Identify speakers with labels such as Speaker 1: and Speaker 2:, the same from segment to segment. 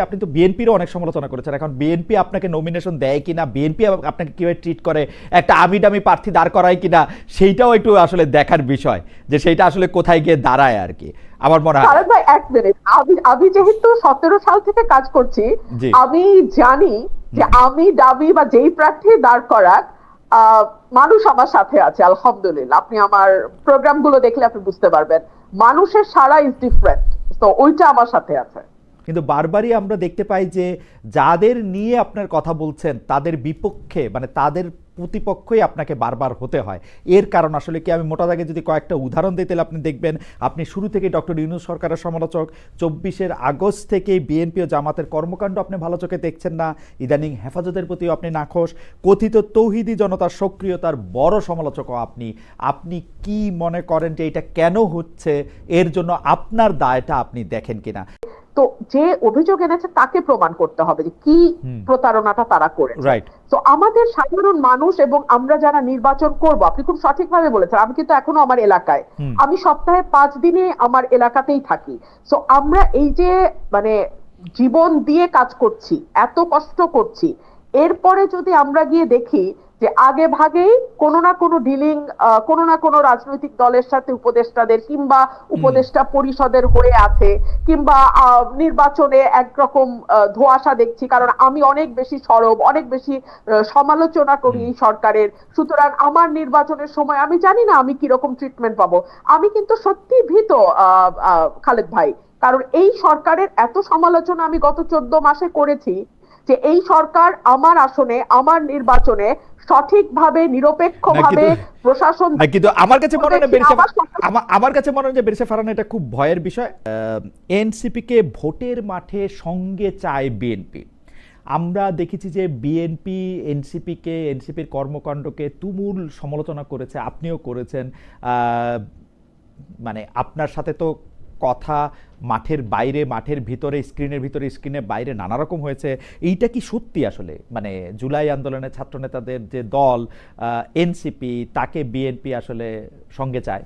Speaker 1: আপনি তো বিএনপিরও অনেক সমালোচনা করেছেন, এখন বিএনপি আপনাকে নমিনেশন দেয় কিনা, বিএনপি আপনাকে কিভাবে ট্রিট করে, একটা আমি ডামি প্রার্থী দাঁড় করায় কিনা, সেইটাও একটু আসলে দেখার বিষয়, যে সেইটা আসলে কোথায় গিয়ে দাঁড়ায় আর কি। আমার মনে হয়
Speaker 2: ভাই এক মিনিট, আমি যেহেতু 17 সাল থেকে কাজ করছি,
Speaker 1: জি
Speaker 2: আমি জানি যে আমি দাবি বা যেই প্রার্থী দাঁড় করাক, মানুষ আমার সাথে আছে আলহামদুলিল্লাহ। আপনি আমার প্রোগ্রাম গুলো দেখলে আপনি বুঝতে পারবেন মানুষের সারা ইজ ডিফারেন্ট, তো ওইটা আমার সাথে আছে।
Speaker 1: কিন্তু বারবারই আমরা দেখতে পাই যে যাদের নিয়ে আপনার কথা বলছেন তাদের বিপক্ষে, মানে তাদের প্রতিপক্ষই আপনাকে বারবার হতে হয়। এর কারণ আসলে কি, আমি মোটা দাগে যদি কয়েকটা উদাহরণ দিই তাহলে আপনি দেখবেন, আপনি শুরু থেকে ডক্টর ইউনূস সরকারের সমালোচক, 24 আগস্ট থেকেই বিএনপি ও জামাতের কর্মকাণ্ড আপনি ভালো চোখে দেখছেন না, ইদানিং হেফাজতের প্রতিও আপনি নাখোশ, কথিত তৌহিদি জনতার সক্রিয়তার বড় সমালোচকও আপনি। আপনি কি মনে করেন যে এটা কেন হচ্ছে, এর জন্য আপনার দায়টা আপনি দেখেন কিনা?
Speaker 2: তো যে অভিযোগ এনেছে তাকে প্রমাণ করতে হবে যে কি প্রতারণাটা তারা করেছে।
Speaker 1: রাইট।
Speaker 2: তো আমাদের সাধারণ মানুষ এবং আমরা যারা নির্বাচন করব, আপনি খুব সঠিকভাবে বলেছেন, আমি কিন্তু এখনো আমার এলাকায়, আমি সপ্তাহে 5 দিনে আমার এলাকাতেই থাকি। তো আমরা এই যে মানে জীবন দিয়ে কাজ করছি, এত কষ্ট করছি, এরপরে যদি আমরা গিয়ে দেখি যে আগে ভাগেই কোনো না কোনো ডিলিং কোনো না কোনো রাজনৈতিক দলের সাথে উপদেষ্টাদের কিংবা উপদেষ্টা পরিষদের হয়ে আছে, কিংবা নির্বাচনে একরকম ধোঁয়াশা দেখছি, কারণ আমি অনেক বেশি সরব, অনেক বেশি সমালোচনা করি এই সরকারের, সুতরাং আমার নির্বাচনের সময় আমি জানি না আমি কিরকম ট্রিটমেন্ট পাবো। আমি কিন্তু সত্যি ভীত খালেদ ভাই, কারণ এই সরকারের এত সমালোচনা আমি গত 14 মাসে করেছি যে এই সরকার আমার আসনে, আমার নির্বাচনে সঠিকভাবে নিরপেক্ষভাবে প্রশাসন।
Speaker 1: কিন্তু আমার কাছে মনে হয় বেরিসে ফারানা এটা খুব ভয়ের বিষয়। এনসিপি কে ভোটের মাঠে সঙ্গে চায় বিএনপি। আমরা দেখেছি যে বিএনপি এনসিপিকে, এনসিপির কর্মকাণ্ডকে তুমুল সমালোচনা করেছে, আপনিও করেছেন। মানে আপনার সাথে তো কথা মাঠের বাইরে, মাঠের ভিতরে, স্ক্রিনের ভিতরে, স্ক্রিনের বাইরে নানা রকম হয়েছে। এইটা কি সত্যি আসলে, মানে জুলাই আন্দোলনের ছাত্র নেতাদের যে দল এনসিপি, তাকে বিএনপি আসলে সঙ্গে চায়?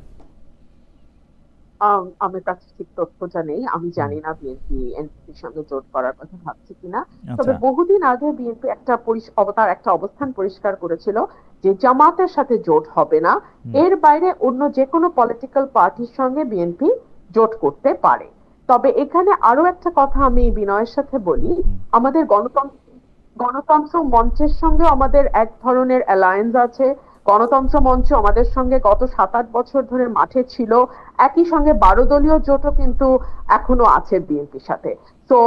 Speaker 2: আমার কাছে ঠিক তথ্যটা নেই, আমি জানি না বিএনপি এনসিপির সঙ্গে জোট করার কথা ভাবছে কিনা। তবে বহুদিন আগে বিএনপি একটা অবস্থান পরিষ্কার করেছিল যে জামাতের সাথে জোট হবে না, এর বাইরে অন্য যে কোনো পলিটিক্যাল পার্টির সঙ্গে বিএনপি জোট করতে পারে। তবে এখানে আরো একটা কথা আমি বিনয়ের সাথে বলি, আমাদের গণতন্ত্র মঞ্চের সঙ্গে আমাদের এক ধরনের অ্যালায়েন্স আছে। গণতন্ত্র মঞ্চ আমাদের সঙ্গে গত 7-8 বছর ধরে মাঠে ছিল, একই সঙ্গে 12 দলীয় জোটও কিন্তু এখনো আছে বিএনপির সাথে। তো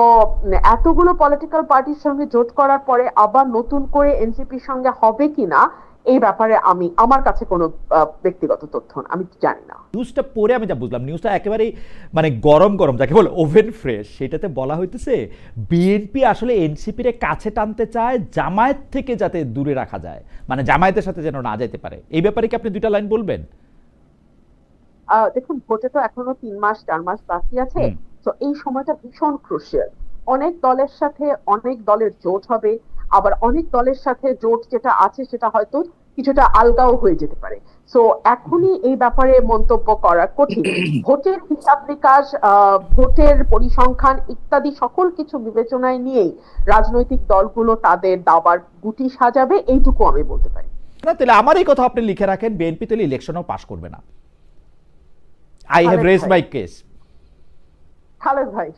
Speaker 2: এতগুলো পলিটিক্যাল পার্টির সঙ্গে জোট করার পরে আবার নতুন করে এনসিপির সঙ্গে হবে কিনা, এই ব্যাপারে আমার কাছে কোনো ব্যক্তিগত তথ্য আমি জানি না।
Speaker 1: নিউজটা পড়ে আমি যা বুঝলাম, নিউজটা একেবারেই মানে গরম গরম, যাকে বলে ওভেন ফ্রেশ, সেটাতে বলা হইতেছে বিএনপি আসলে এনসিপির কাছে টানতে চায় জামায়াত থেকে যাতে দূরে রাখা যায়, মানে জামায়াতের সাথে যেন না যেতে পারে। এই ব্যাপারে কি আপনি দুইটা লাইন বলবেন?
Speaker 2: দেখুন, ভোটে তো এখনো 3-4 মাস বাকি আছে, তো এই সময়টা ভীষণ ক্রুশিয়াল। অনেক দলের সাথে অনেক দলের জোট হবে, আবার অনেক দলের সাথে জোট যেটা আছে সেটা হয়তো কিছুটা আলগাও হয়ে যেতে পারে। তো এখনই এই ব্যাপারে মন্তব্য করা কঠিন। ভোটের হিসাব নিকাশ, ভোটের পরিসংখ্যান ইত্যাদি সকল কিছু বিবেচনায় নিয়েই রাজনৈতিক দলগুলো তাদের দাবার গুটি সাজাবে, এইটুকু আমি বলতে পারি।
Speaker 1: না, তাহলে আমার এই কথা আপনি লিখে রাখেন, বিএনপি তাহলে ইলেকশনও পাস করবে না। I have raised my case.
Speaker 2: Khaled ভাই,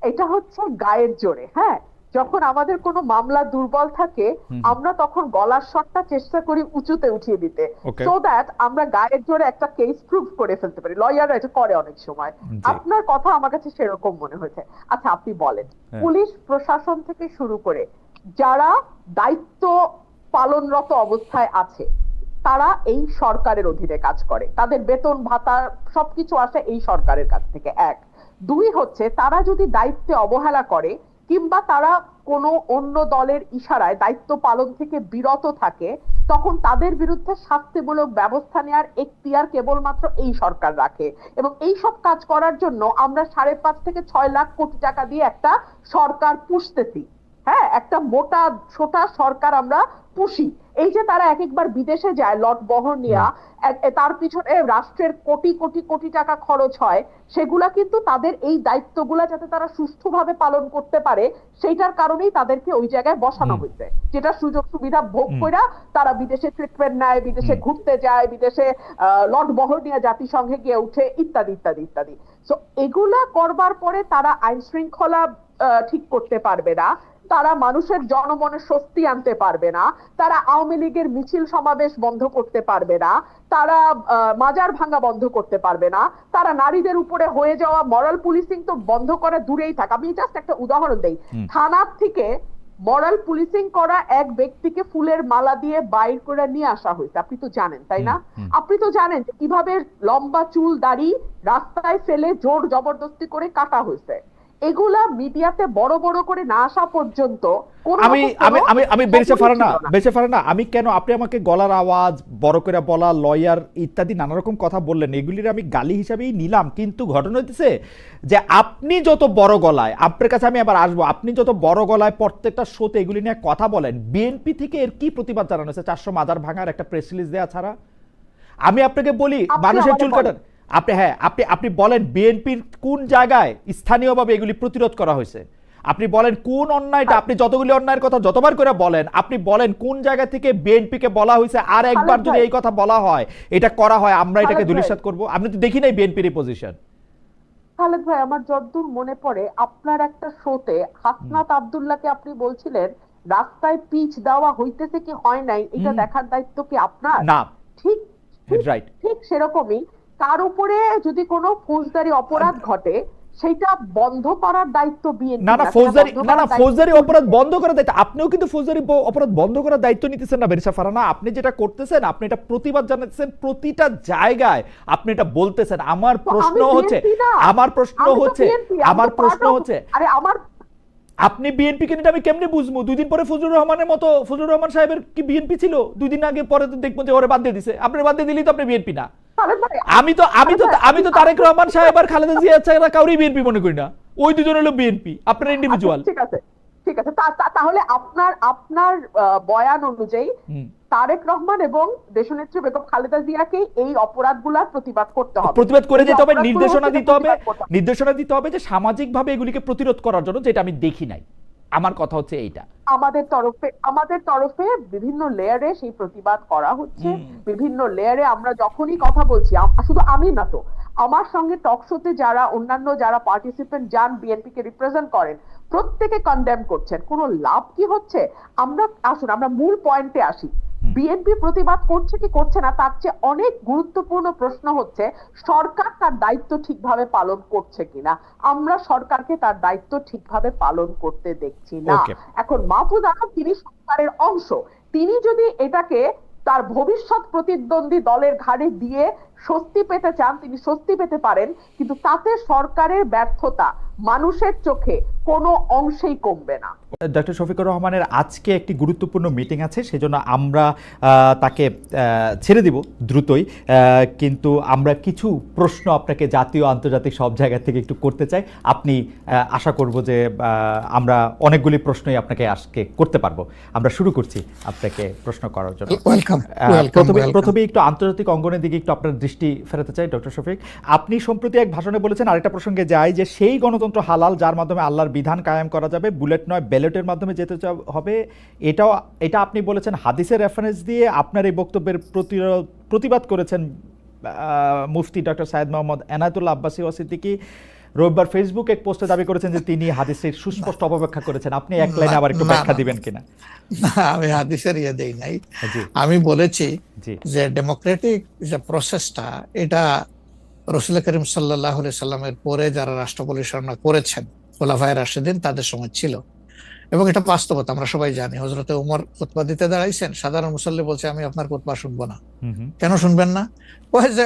Speaker 2: এটা হচ্ছে গায়ের জোরে। হ্যাঁ, যখন আমাদের কোনো মামলা দুর্বল থাকে আমরা তখন গলার স্বরটা চেষ্টা করি উঁচুতে উঠিয়ে দিতে, সো দ্যাট আমরা গায়ের জোরে একটা কেস প্রুভ করে ফেলতে পারি। লয়াররা এটা করে অনেক সময়। আপনার কথা আমার কাছে সেরকম মনে হয়েছে। আচ্ছা, আপনি বলেন, পুলিশ প্রশাসন থেকে শুরু করে যারা দায়িত্ব পালনরত অবস্থায় আছে তারা এই সরকারের অধীনে কাজ করে, তাদের বেতন ভাতা সবকিছু আসে এই সরকারের কাছ থেকে। 1, 2 হচ্ছে তারা যদি দায়িত্বে অবহেলা করে কিংবা তারা কোনো অন্য দলের ইশারায় দায়িত্ব পালন থেকে বিরত থাকে, তখন তাদের বিরুদ্ধে শাস্তিমূলক ব্যবস্থা নেওয়ার এখতিয়ার কেবলমাত্র এই সরকার রাখে। এবং এই সব কাজ করার জন্য আমরা 5.5 থেকে 6 লাখ কোটি টাকা দিয়ে একটা সরকার পুষতেছি। হ্যাঁ, একটা মোটা সোটা সরকার আমরা পুষি। এই যে তারা এক একবার বিদেশে যায় লট বহর নিয়া, তার পিছনে রাষ্ট্রের কোটি কোটি কোটি টাকা খরচ হয়, সেগুলা কিন্তু তাদের এই দায়িত্বগুলা যাতে তারা সুষ্ঠুভাবে পালন করতে পারে সেইটার কারণেই তাদেরকে ওই জায়গায় বসানো হয়েছে, যেটা সুযোগ সুবিধা ভোগ করে তারা বিদেশে ট্রিটমেন্ট নেয়, বিদেশে ঘুরতে যায়, বিদেশে লট বহর নিয়ে জাতিসংঘে গিয়ে উঠে, ইত্যাদি ইত্যাদি ইত্যাদি। তো এগুলা করবার পরে তারা আইন শৃঙ্খলা ঠিক করতে পারবে না, তারা মানুষের জনমনে স্বস্তি আনতে পারবে না, তারা আওয়ামী লীগের মিছিল সমাবেশ বন্ধ করতে পারবে না, তারা মাজার ভাঙা বন্ধ করতে পারবে না, তারা নারীদের উপরে হয়ে যাওয়া মরাল পুলিশিং তো বন্ধ করে দূরেই থাক। আমি জাস্ট একটা উদাহরণ দেই, থানার থেকে মরাল পুলিশিং করা এক ব্যক্তিকে ফুলের মালা দিয়ে বাইর করে নিয়ে আসা হয়েছে, আপনি তো জানেন তাই না? আপনি তো জানেন যে কিভাবে লম্বা চুল দাড়ি রাস্তায় ফেলে জোর জবরদস্তি করে কাটা হয়েছে। এগুলা মিডিয়াতে বড় বড় করে না আসা পর্যন্ত
Speaker 1: আমি বেঁচে ফারানা, আমি কেন, আপনি আমাকে গলার আওয়াজ বড় করে বলা, লয়ার ইত্যাদি নানা রকম কথা বললেন, এগুলির আমি গালি হিসাবেই নিলাম। কিন্তু ঘটনা হচ্ছে যে আপনি যত বড় গলায়, আপনার কাছে আমি আবার আসবো, আপনি যত বড় গলায় প্রত্যেকটা শোতে এগুলি নিয়ে কথা বলেন, বিএনপি থেকে এর কি প্রতিবাদ জানানো হয়েছে 400 মাজার ভাঙার একটা প্রেস রিলিজ দেওয়া ছাড়া? আমি আপনাকে বলি, মানুষের চুল কাটার আপনি বলেন বিএনপির কোন জায়গায় স্থানীয়ভাবে এগুলি প্রতিরোধ করা হয়েছে? আপনি বলেন কোন অন্যায়টা, আপনি যতগুলি অন্যায়ের কথা যতবার করে বলেন, আপনি বলেন কোন জায়গা থেকে বিএনপিকে বলা হয়েছে আর একবার যদি এই কথা বলা হয়, এটা করা হয়, আমরা এটাকে ধূলিসাৎ করব? আপনি তো দেখি নাই বিএনপির পজিশন।
Speaker 2: খালেদ ভাই, আমার যতদূর মনে পড়ে আপনার একটা শোতে হাসনাত আব্দুল্লাহকে আপনি বলছিলেন রাস্তায় পিচ দেওয়া হইতেছে কি হয় নাই এটা দেখার দায়িত্ব কি আপনার?
Speaker 1: না,
Speaker 2: ঠিক
Speaker 1: রাইট,
Speaker 2: ঠিক সেরকমই তার উপরে যদি কোনো ফৌজদারি অপরাধ ঘটে সেটা বন্ধ করার দায়িত্ব বিএনপি।
Speaker 1: ফৌজদারি অপরাধ বন্ধ করার দায়িত্ব আপনিও কিন্তু ফৌজদারি অপরাধ বন্ধ করার দায়িত্ব নিতেছেন না বেরিসা ফারানা। আপনি যেটা করতেছেন, আপনি এটা প্রতিবাদ জানাচ্ছেন প্রতিটা জায়গায়, আপনি এটা বলতেছেন। আমার প্রশ্ন হচ্ছে
Speaker 2: আরে আমার
Speaker 1: আপনি বিএনপি কে নিয়ে আমি কেমনে বুঝবো? 2 দিন পরে ফজলুর রহমান সাহেবের কি বিএনপি ছিল? 2 দিন আগে পরে তো দেখবো যে ওরে বাদ দিয়ে দিছে। আপনি বাদ দিয়ে দিলেই তো আপনি বিএনপি না। আমি তো তারেক রহমান সাহেব আর খালেদা জিয়া ছাড়া কাউরই বিএনপি মনে করি না। ওই দুজন হলো বিএনপি, আপনার ইন্ডিভিজুয়াল।
Speaker 2: ঠিক আছে তাহলে আপনার বয়ান অনুযায়ী তারেক রহমান এবং দেশনেত্রী বেগম খালেদা জিয়াকে এই অপরাধগুলোর প্রতিবাদ করতে হবে,
Speaker 1: প্রতিবাদ করে যেতে হবে, নির্দেশনা দিতে হবে যে সামাজিকভাবে এগুলিকে প্রতিরোধ করার জন্য, যেটা আমি দেখি নাই। আমার কথা হচ্ছে এইটা,
Speaker 2: আমাদের তরফে বিভিন্ন লেয়ারে সেই প্রতিবাদ করা হচ্ছে। বিভিন্ন লেয়ারে আমরা যখনই কথা বলছি, শুধু আমি না তো, আমার সঙ্গে টক শোতে যারা পার্টিসিপেন্ট যান বিএনপি কে রিপ্রেজেন্ট করেন, প্রত্যেকে কন্ডেম করছেন। কোনো লাভ কি হচ্ছে? আমরা মূল পয়েন্টে আসি। বিএনপি প্রতিবাদ করছে কি করছে না তার চেয়ে অনেক গুরুত্বপূর্ণ প্রশ্ন হচ্ছে সরকার তার দায়িত্ব ঠিকভাবে পালন করছে কিনা। আমরা সরকারকে তার দায়িত্ব ঠিকভাবে পালন করতে দেখছি না। এখন মাহফুজ আলম তিনি সরকারের অংশ, তিনি যদি এটাকে তার ভবিষ্যৎ প্রতিদ্বন্দ্বী দলের ঘাড়ে দিয়ে স্বস্তি পেতে চান, তিনি স্বস্তি পেতে পারেন, কিন্তু তাতে সরকারের ব্যর্থতা মানুষের চোখে কোনো অংশেই কমবে না।
Speaker 1: ডক্টর শফিকুর রহমানের আজকে একটি গুরুত্বপূর্ণ মিটিং আছে, সেজন্য আমরা তাকে ছেড়ে দিব দ্রুতই, কিন্তু আমরা কিছু প্রশ্ন আপনাকে জাতীয় আন্তর্জাতিক সব জায়গা থেকে একটু করতে চাই। আপনি আশা করব যে আমরা অনেকগুলি প্রশ্নই আপনাকে আজকে করতে পারবো। আমরা শুরু করছি আপনাকে প্রশ্ন করার জন্য। প্রথমে একটু আন্তর্জাতিক অঙ্গনের দিকে একটু আপনার দৃষ্টি ফেরাতে চাই ডক্টর শফিক। আপনি সম্প্রতি এক ভাষণে বলেছেন, আরেকটা প্রসঙ্গে যাই, যে সেই গণতন্ত্র হালাল যার মাধ্যমে আল্লাহর বিধান কায়েম করা যাবে, বুলেট নয় ব্যালটের মাধ্যমে যেতে হবে। এটা আপনি বলেছেন হাদিসের রেফারেন্স দিয়ে। আপনার এই বক্তব্যের প্রতিবাদ করেছেন মুফতি ডক্টর সাইয়েদ মোহাম্মদ এনায়েতুল্লাহ আব্বাসী ওয়াসিদ্দিকী। রবিবার ফেসবুক এক পোস্টে দাবি করেছেন যে তিনি হাদিসের সুস্পষ্ট অপব্যাখ্যা করেছেন। আপনি এক লাইনে আবার একটু ব্যাখ্যা দিবেন কিনা?
Speaker 3: আমি হাদিসের দেই নাই, আমি বলেছি যে ডেমোক্রেটিক যে প্রসেসটা, এটা রাসূল করিম সাল্লাল্লাহু আলাইহি সাল্লামের পরে যারা রাষ্ট্র পরিচালনা করেছেন খোলাফায়ে রাশিদিন তাদের সময় ছিল, এবং এটা বাস্তবতা আমরা সবাই জানি। হযরতে ওমর খুতবা দিতে দাঁড়াইছেন, সাধারণ মুসল্লি বলছে আমি আপনার খুতবা শুনবো না। কেন শুনবেন না? ওই যে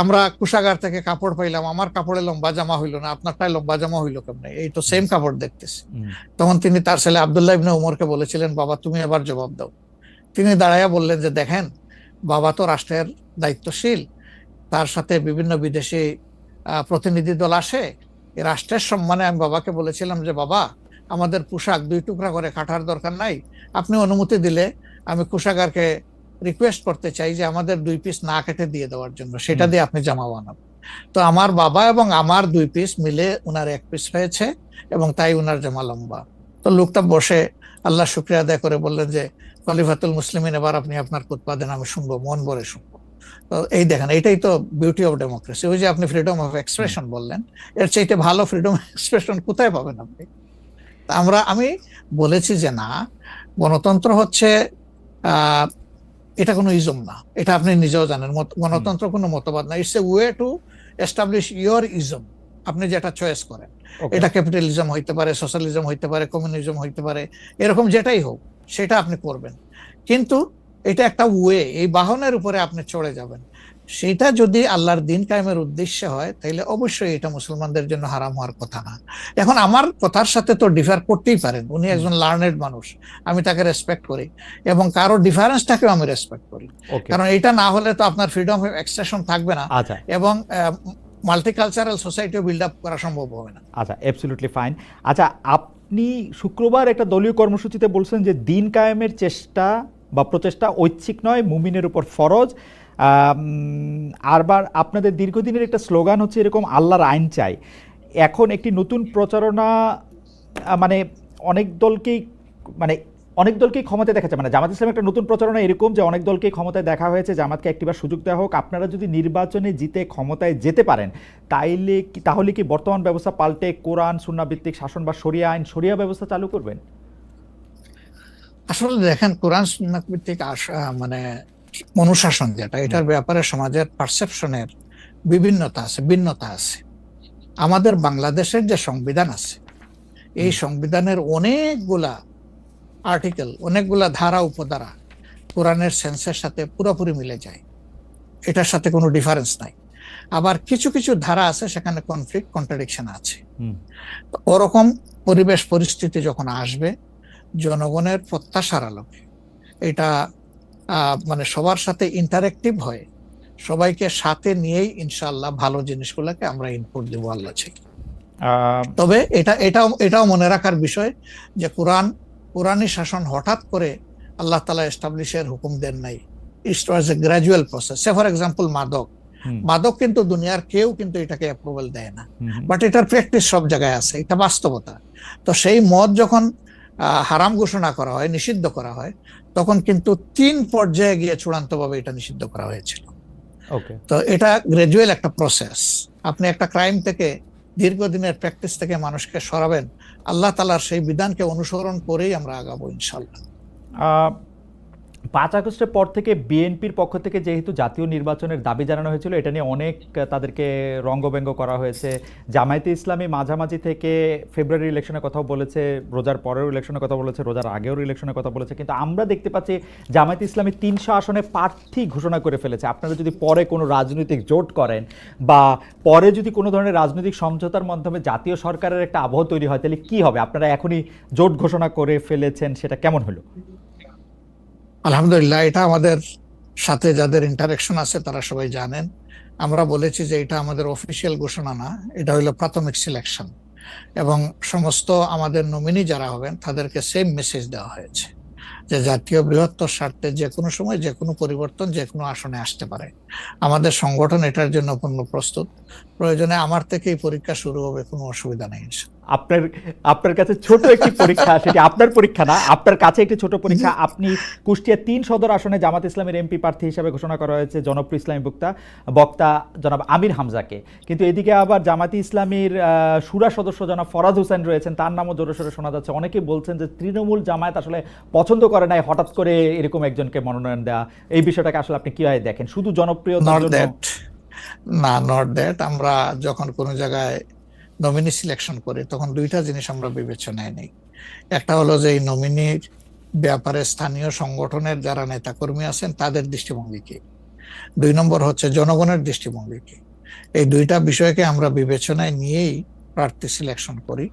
Speaker 3: আমরা কুশাগার থেকে কাপড় পাইলাম, আমার কাপড়ে লম্বা জামা হইলো না, আপনারটাই লম্বা জামা হইলো কেমনে? এই তো সেম কাপড় দেখতেছি। তখন তিনি তার ছেলে আব্দুল্লাহ ইবনে ওমরকে বলেছিলেন, বাবা তুমি এবার জবাব দাও। তিনি দাঁড়াইয়া বললেন যে দেখেন, বাবা তো রাষ্ট্রের দায়িত্বশীল, তার সাথে বিভিন্ন বিদেশি প্রতিনিধি দল আসে, এই রাষ্ট্রের সম্মানে আমি বাবাকে বলেছিলাম যে বাবা আমাদের পোশাক 2 টুকরা করে কাটার দরকার নাই, আপনি অনুমতি দিলে আমি কোষাগারকে রিকোয়েস্ট করতে চাই যে আমাদের 2 পিস না কেটে দিয়ে দেওয়ার জন্য, সেটা দিয়ে আপনি জামা বানাবেন। তো আমার বাবা এবং আমার 2 পিস মিলে উনার 1 পিস হয়েছে এবং তাই উনার জামা লম্বা। তো লোকটা বসে আল্লাহ শুকরিয়া আদায় করে বললেন যে খলিফাতুল মুসলিমিন, এবার আপনি আপনার খুতবা দেন, আমি শুনবো, মন ভরে শুনবো। তো এই দেখেন, এটাই তো বিউটি অফ ডেমোক্রেসি। ওই যে আপনি ফ্রিডম অফ এক্সপ্রেশন বললেন, এর চাইতে ভালো ফ্রিডম অফ এক্সপ্রেশন কোথায় পাবেন আপনি? আমি বলেছি যে না, গণতন্ত্র হচ্ছে এটা কোনো ইজম না, এটা আপনি নিজেও জানেন। গণতন্ত্র কোনো মতবাদ না, it's a way to establish your ism. আপনি যেটা চয়েস করেন, এটা ক্যাপিটালিজম হইতে পারে, সোশ্যালিজম হইতে পারে, কমিউনিজম হইতে পারে, এরকম যেটাই হোক সেটা আপনি করবেন। কিন্তু এটা একটা ওয়ে, এই বাহনের উপরে আপনি চড়ে যাবেন। সেটা যদি আল্লাহর দিন কায়েমের উদ্দেশ্যে হয় তাহলে অবশ্যই এটা মুসলমানদের জন্য হারাম হওয়ার কথা না। এখন আমার কথার সাথে তো ডিফার করতেই পারেন, উনি একজন লার্নেড মানুষ, আমি তাকে রেসপেক্ট করি এবং কারো ডিফারেন্সটাকেও আমি রেসপেক্ট করি, কারণ এটা না হলে তো আপনার ফ্রিডম অফ এক্সপ্রেশন থাকবে না এবং মাল্টিকালচারাল সোসাইটিও বিল্ড আপ করা সম্ভব হবে না।
Speaker 1: আচ্ছা, অ্যাবসলিউটলি ফাইন। আচ্ছা, আপনি শুক্রবার একটা দলীয় কর্মসূচিতে বলছেন যে দিন কায়েমের চেষ্টা বা প্রচেষ্টা ঐচ্ছিক নয়, মুমিনের উপর ফরজ। আরবার আপনাদের দীর্ঘদিনের একটা স্লোগান হচ্ছে এরকম, আল্লাহর আইন চাই। এখন একটি নতুন প্রচারণা, মানে অনেক দলকেই ক্ষমতায় দেখাচ্ছে, মানে জামাত ইসলাম একটা নতুন প্রচারণা এরকম যে অনেক দলকেই ক্ষমতায় দেখা হয়েছে, জামাতকে একটিবার সুযোগ দেওয়া হোক, আপনারা যদি নির্বাচনে জিতে ক্ষমতায় যেতে পারেন তাহলে কি বর্তমান ব্যবস্থা পাল্টে কোরআন সুন্নাহ ভিত্তিক শাসন বা শরিয়া আইন, শরিয়া ব্যবস্থা চালু করবেন?
Speaker 3: আসলে দেখেন, কোরআন সুন্নাহ ভিত্তিক মানে অনুশাসন যেটা, এটার ব্যাপারে সমাজের পারসেপশনের বিভিন্নতা আছে, ভিন্নতা আছে। আমাদের বাংলাদেশের যে সংবিধান আছে, এই সংবিধানের অনেকগুলা আর্টিকেল, অনেকগুলা ধারা উপধারা কোরআনের সেন্সের সাথে পুরোপুরি মিলে যায়, এটার সাথে কোনো ডিফারেন্স নাই। আবার কিছু কিছু ধারা আছে সেখানে কনফ্লিক্ট, কন্ট্রাডিকশন আছে। ওরকম পরিবেশ পরিস্থিতি যখন আসবে, জনগণের প্রত্যাশার আলোকে এটা মানে সবার সাথে ইন্টারেক্টিভ হয়, সবাইকে সাথে নিয়েই ইনশাআল্লাহ ভালো জিনিসগুলোকে আমরা ইনপুট দেব আল্লাহ চাই। তবে এটাও মনে রাখার বিষয় যে কোরআনী শাসন হঠাৎ করে আল্লাহ তাআলা এস্টাবলিশের হুকুম দেন নাই, it was a gradual process. Say for example মাদক কিন্তু দুনিয়ার কেউ কিন্তু এটাকে অ্যাপ্রুভাল দেয় না, বাট এটার প্র্যাকটিস সব জায়গায় আছে, এটা বাস্তবতা। তো সেই মদ যখন হারাম ঘোষণা করা হয়, নিষিদ্ধ করা হয়, তখন কিন্তু 3 পর্যায়ে গিয়ে চূড়ান্তভাবে এটা নিষিদ্ধ করা হয়েছিল। তো এটা গ্রাজুয়াল একটা প্রসেস। আপনি একটা ক্রাইম থেকে, দীর্ঘদিনের প্র্যাকটিস থেকে মানুষকে সরাবেন, আল্লাহ তাআলার সেই বিধানকে অনুসরণ করেই আমরা আগাবো ইনশাআল্লাহ।
Speaker 1: 5 আগস্টের পর থেকে বিএনপির পক্ষ থেকে যেহেতু জাতীয় নির্বাচনের দাবি জানানো হয়েছিল, এটা নিয়ে অনেক তাদেরকে রঙ্গব্যঙ্গ করা হয়েছে। জামায়াতে ইসলামী মাঝামাঝি থেকে ফেব্রুয়ারি ইলেকশনের কথাও বলেছে, রোজার পরেও ইলেকশনের কথা বলেছে, রোজার আগেও ইলেকশনের কথা বলেছে, কিন্তু আমরা দেখতে পাচ্ছি জামায়াতে ইসলামী 300 আসনে প্রার্থী ঘোষণা করে ফেলেছে। আপনারা যদি পরে কোনো রাজনৈতিক জোট করেন বা পরে যদি কোনো ধরনের রাজনৈতিক সমঝোতার মাধ্যমে জাতীয় সরকারের একটা আবহ তৈরি হয়, তাহলে কি হবে? আপনারা এখনই জোট ঘোষণা করে ফেলেছেন, সেটা কেমন হলো?
Speaker 3: আলহামদুলিল্লাহ, এটা আমাদের সাথে যাদের ইন্টারেকশন আছে তারা সবাই জানেন। আমরা বলেছি যে এটা আমাদের অফিসিয়াল ঘোষণা না, এটা হলো প্রাথমিক সিলেকশন, এবং সমস্ত আমাদের নমিনি যারা হবেন তাদেরকে সেম মেসেজ দেওয়া হয়েছে যে জাতীয় বৃহত্তর স্বার্থে যে কোনো সময় যে কোনো পরিবর্তন যে কোনো আসনে আসতে পারে। আমাদের সংগঠন এটার জন্য পূর্ণ প্রস্তুত। প্রয়োজনে আমার থেকেই পরীক্ষা শুরু হবে, কোনো অসুবিধা নেই।
Speaker 1: আপনার কাছে ছোট একটি পরীক্ষা, সেটি আপনার পরীক্ষা না, আপনার কাছে একটি ছোট পরীক্ষা। আপনি কুষ্টিয়া 3 সদর আসনে জামাত ইসলামের এমপি প্রার্থী হিসেবে ঘোষণা করা হয়েছে জনপ্রিয় ইসলামী বক্তা জনাব আমির হামজাকে, কিন্তু এদিকে আবার জামাতি ইসলামীর শুরা সদস্য জনাব ফরাদ হোসেন রয়েছেন, তার নামও জোরে সোরে শোনা যাচ্ছে। অনেকেই বলছেন যে তৃণমূল জামায়াত আসলে পছন্দ করে নাই হঠাৎ করে এরকম একজনকে মনোনয়ন দেওয়া। এই বিষয়টাকে আসলে আপনি কিভাবে দেখেন? শুধু জনপ্রিয়তার জন্য
Speaker 3: না, নট দ্যাট। আমরা যখন কোনো জায়গায় নমিনি সিলেকশন করি তখন 2টা জিনিস আমরা বিবেচনায় নেই। একটা হলো যে এই নমিনির ব্যাপারে স্থানীয় সংগঠনের যারা নেতাকর্মী আছেন তাদের দৃষ্টিভঙ্গি কি, 2 নম্বর হচ্ছে জনগণের দৃষ্টিভঙ্গি কি। এই 2টা বিষয়কে আমরা বিবেচনায় নিয়েই প্রার্থী সিলেকশন করি।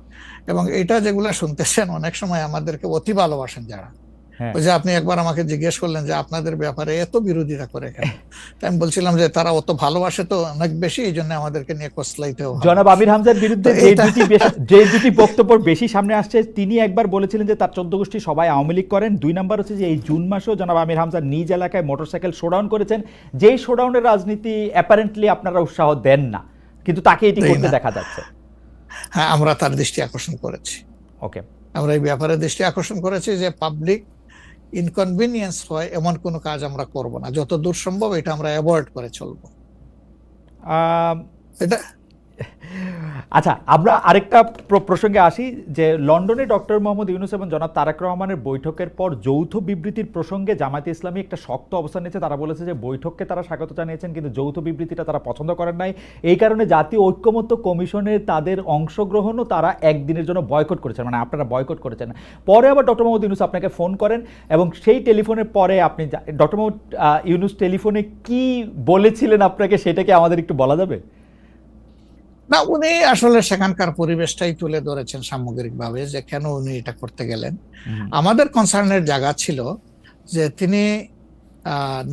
Speaker 3: এবং এটা যেগুলা শুনতেছেন, অনেক সময় আমাদেরকে অতি ভালোবাসেন যারা, ওই যে আপনি একবার আমাকে জিজ্ঞেস করলেন যে আপনাদের ব্যাপারে এত বিরোধিতা করে কেন, তাই আমি বলছিলাম যে তারা অত ভালোবাসে তো অনেক বেশি, এই জন্য আমাদেরকে নিয়ে কসলাইতেও
Speaker 1: জনাব আমির হামজার বিরুদ্ধে যে দুটি বক্তব্য বেশি সামনে আসছে, তিনি একবার বলেছিলেন যে তার 14 গোষ্ঠী সবাই আওয়ামী লীগ করেন। 2 নাম্বার হচ্ছে যে এই জুন মাসেও জনাব আমির হামজা নিজ এলাকায় মোটরসাইকেল শোডাউন করেছেন, যেই শোডাউনের রাজনীতি অ্যাপারেন্টলি আপনারা উৎসাহ দেন না, কিন্তু তাকে এটি করতে দেখা যাচ্ছে।
Speaker 3: হ্যাঁ, আমরা তার দৃষ্টি আকর্ষণ করেছি।
Speaker 1: ওকে,
Speaker 3: আমরা এই ব্যাপারে দৃষ্টি আকর্ষণ করেছি যে পাবলিক ইনকনভিনিয়েন্স হয় এমন কোনো কাজ আমরা করব না, যত দূর সম্ভব এটা আমরা অ্যাভয়েড করে চলবো। এটা
Speaker 1: আচ্ছা, আমরা আরেকটা প্রসঙ্গে আসি যে লন্ডনে ডক্টর মোহাম্মদ ইউনূস এবং জনাব তারেক রহমানের বৈঠকের পর যৌথ বিবৃতির প্রসঙ্গে জামায়াতে ইসলামী একটা শক্ত অবস্থান নিয়েছে। তারা বলেছে যে বৈঠককে তারা স্বাগত জানিয়েছেন, কিন্তু যৌথ বিবৃতিটা তারা পছন্দ করেন নাই। এই কারণে জাতীয় ঐক্যমত্য কমিশনের তাদের অংশগ্রহণও তারা একদিনের জন্য বয়কট করেছেন, মানে আপনারা বয়কট করেছেন। পরে আবার ডক্টর মোহাম্মদ ইউনূস আপনাকে ফোন করেন এবং সেই টেলিফোনের পরে আপনি ডক্টর মোহাম্মদ ইউনূস টেলিফোনে কি বলেছিলেন আপনাকে, সেটাকে আমাদের একটু বলা যাবে?
Speaker 3: না, উনি আসলে সেখানকার পরিবেশটাই তুলে ধরেছেন সামগ্রিকভাবে যে কেন উনি এটা করতে গেলেন। আমাদের কনসার্নের জায়গা ছিল যে তিনি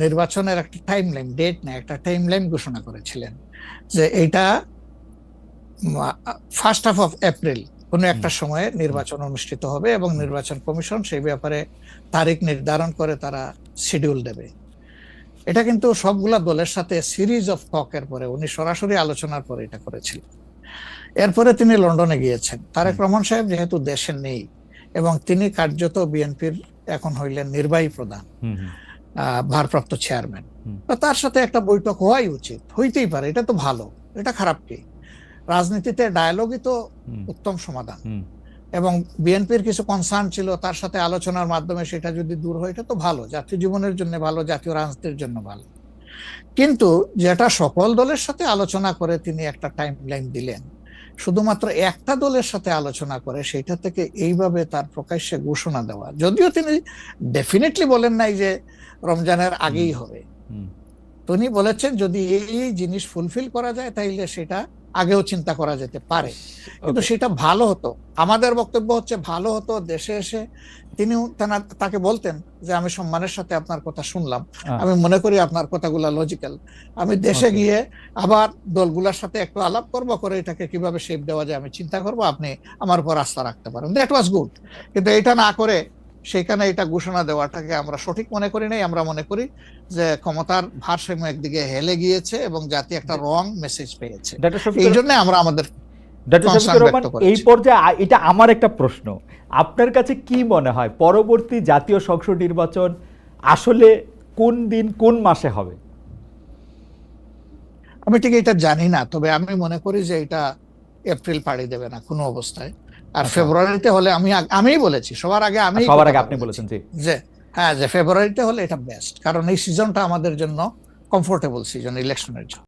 Speaker 3: নির্বাচনের একটা টাইম লাইন, ডেট না, একটা টাইম লাইন ঘোষণা করেছিলেন যে এইটা ফার্স্ট হাফ অফ এপ্রিল কোনো একটা সময়ে নির্বাচন অনুষ্ঠিত হবে এবং নির্বাচন কমিশন সেই ব্যাপারে তারিখ নির্ধারণ করে তারা শিডিউল দেবে। এটা কিন্তু সবগুলা দলের সাথে সিরিজ অফ টকের পরে, উনি সরাসরি আলোচনার পরে এটা করেছিলেন। এরপরে তিনি লন্ডনে গিয়েছেন। তারেক রহমান সাহেব যেহেতু দেশে নেই এবং তিনি কার্যত বিএনপির এখন হইলেন নির্বাহী প্রধান, ভারপ্রাপ্ত চেয়ারম্যান, তার সাথে একটা বৈঠক হওয়াই উচিত, হইতেই পারে, এটা তো ভালো, এটা খারাপ কি? রাজনীতিতে ডায়ালগই তো উত্তম সমাধান। এবং বিএনপির কিছু কনসার্ন ছিল, তার সাথে আলোচনার মাধ্যমে সেটা যদি দূর হয় এটা তো ভালো, জাতীয় জীবনের জন্য ভালো, জাতীয় রাজনীতির জন্য ভালো। কিন্তু যেটা সকল দলের সাথে আলোচনা করে তিনি একটা টাইম লাইন দিলেন, শুধুমাত্র একটা দলের সাথে আলোচনা করে সেটা থেকে এইভাবে তার প্রকাশ্যে ঘোষণা দেওয়া, যদিও তিনি ডেফিনেটলি বলেন নাই যে রমজানের আগেই হবে, তিনি বলেছেন যদি এই জিনিস ফুলফিল করা যায় তাইলে সেটা আগেও চিন্তা করা যেতে পারে, কিন্তু সেটা ভালো হতো। আমাদের বক্তব্য হচ্ছে ভালো হতো দেশে এসে তিনি তাকে বলতেন যে আমি সম্মানের সাথে আপনার কথা শুনলাম, আমি মনে করি আপনার কথাগুলো লজিক্যাল, আমি দেশে গিয়ে আবার দলগুলোর সাথে একটু আলাপ করবো, করে এটাকে কিভাবে শেপ দেওয়া যায় আমি চিন্তা করবো, আপনি আমার উপর আস্থা রাখতে পারেন। That was good. কিন্তু এটা না করে সেখানে এটা ঘোষণা দেওয়াটাকে আমরা সঠিক মনে করি নাই। আমরা মনে করি যে ক্ষমতার ভারসাম্য একদিকে হেলে গিয়েছে এবং জাতি একটা রং মেসেজ পেয়েছে, এই জন্য আমরা আমাদের
Speaker 1: এই পর্যায়ে এটা আমার একটা প্রশ্ন, আপনার কাছে কি মনে হয় পরবর্তী জাতীয় সংসদ নির্বাচন আসলে কোন দিন কোন মাসে হবে?
Speaker 3: আমি ঠিক এটা জানি না, তবে আমি মনে করি যে এটা এপ্রিল পাড়ি দেবে না কোনো অবস্থায়। আর ফেব্রুয়ারিতে হলে আমি বলেছি সবার আগে,
Speaker 1: আপনি বলেছেন
Speaker 3: যে হ্যাঁ, যে ফেব্রুয়ারিতে হলে এটা বেস্ট, কারণ এই সিজনটা আমাদের জন্য কমফোর্টেবল সিজন ইলেকশনের জন্য।